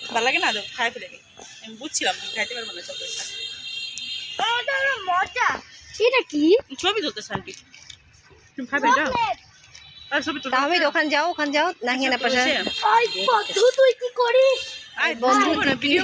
ভালো লাগে না তো খাই ফেলে নি আমি বুঝছিলাম তুমি খাইতে পারবো না চকলেটটা মজা এটা কি ছবি তুলতেছ আন্টি তুমি খাবে এটা আর ছবি তুলতে আমি ওখান যাও নাহিয়ে না পাশে আই বন্ধু তুই কি করিস আই বন্ধু না ভিডিও